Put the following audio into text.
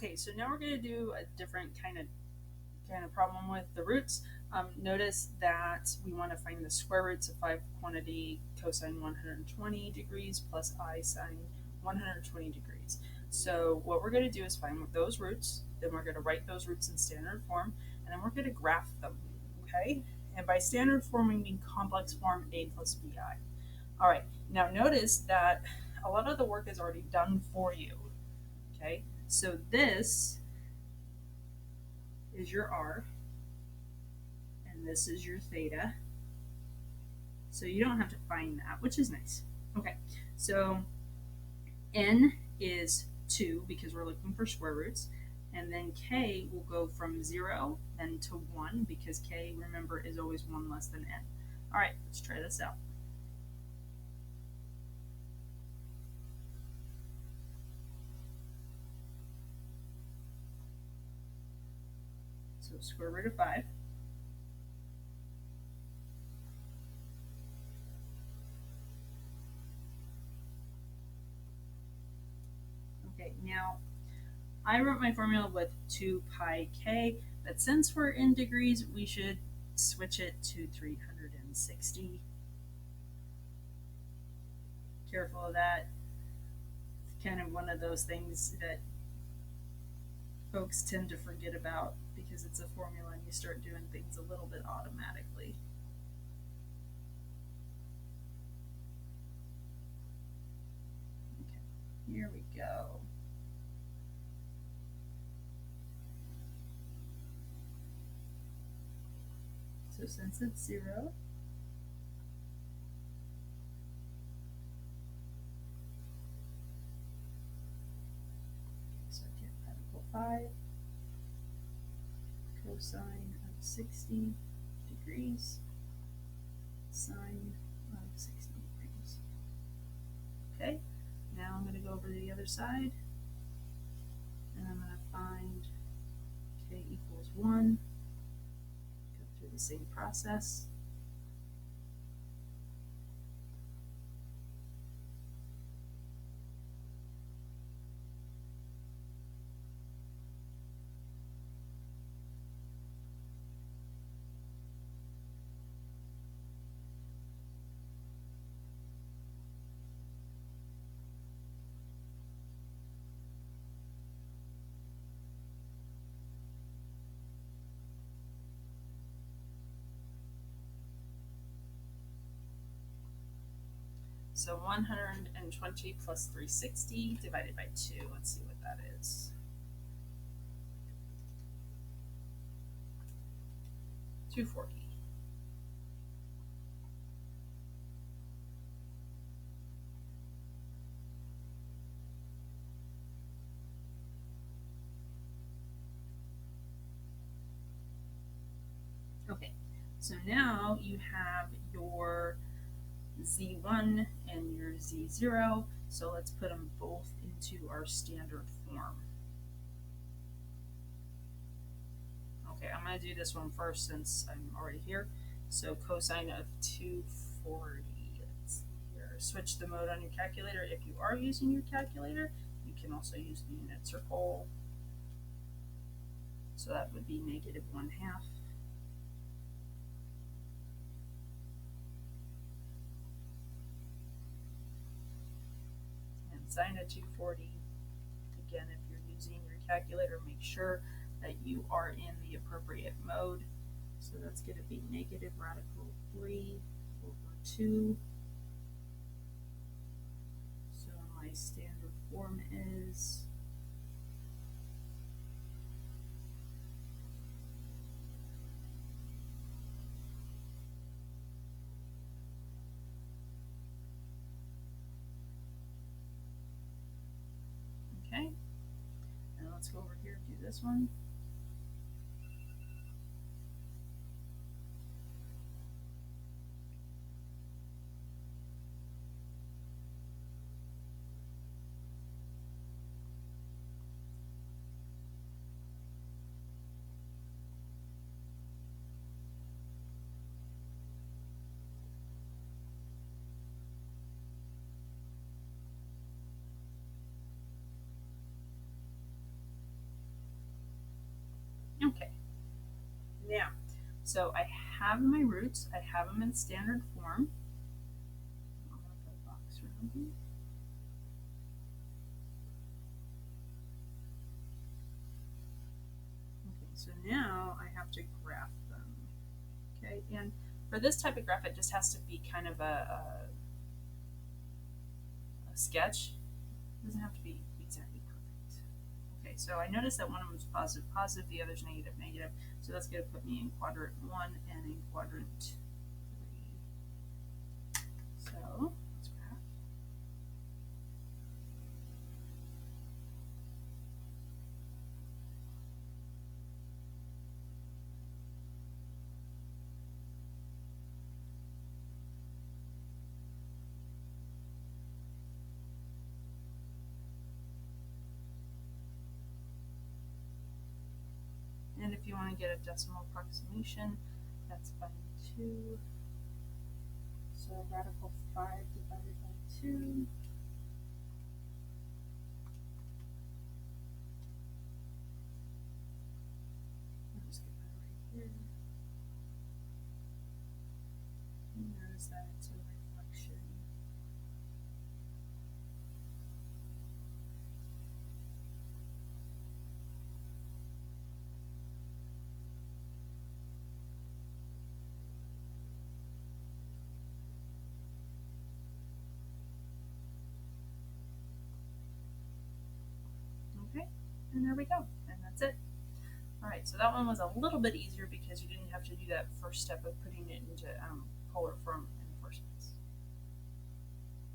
Okay, so now we're going to do a different kind of problem with the roots. Notice that we want to find the square roots of 5 quantity cosine 120 degrees plus I sine 120 degrees. So what we're going to do is find those roots, then we're going to write those roots in standard form, and then we're going to graph them, okay? And by standard form, we mean complex form a plus bi. All right, now notice that a lot of the work is already done for you, okay? So this is your r, and this is your theta. So you don't have to find that, which is nice. Okay, so n is 2 because we're looking for square roots. And then k will go from 0 then to 1 because k, remember, is always 1 less than n. All right, let's try this out. So square root of 5. Okay, now I wrote my formula with 2 pi k, but since we're in degrees, we should switch it to 360. Careful of that. It's kind of one of those things that folks tend to forget about because it's a formula and you start doing things a little bit automatically. Okay, here we go. So since it's 0, so I get radical 5 cosine of 60 degrees sine of 60 degrees. Okay, now I'm going to go over to the other side and I'm going to find k equals 1, go through the same process. So 120 plus 360 divided by 2. Let's see what that is. 240. Okay, so now you have your z1 and your z0, so let's put them both into our standard form. Okay, I'm going to do this one first since I'm already here. So cosine of 240. Let's see here. Switch the mode on your calculator. If you are using your calculator, you can also use the unit circle. So that would be negative 1/2. And sine of 240. Again, if you're using your calculator, make sure that you are in the appropriate mode. So that's going to be negative radical 3 over 2. So my standard form is okay. And let's go over here and do this one. Okay, now, so I have my roots, I have them in standard form. I'm gonna put a box around here. Okay, so now I have to graph them. Okay, and for this type of graph, it just has to be kind of a sketch. It doesn't have to be exactly perfect. Okay, so I noticed that one of them is positive, positive, the other's negative, negative. So that's going to put me in quadrant 1 and in quadrant 3. So let's graph. And if you want to get a decimal approximation, that's by 2. So radical 5 divided by 2. I'll just get that right here. And notice that it's a reflection. Okay, and there we go. And that's it. Alright, so that one was a little bit easier because you didn't have to do that first step of putting it into polar form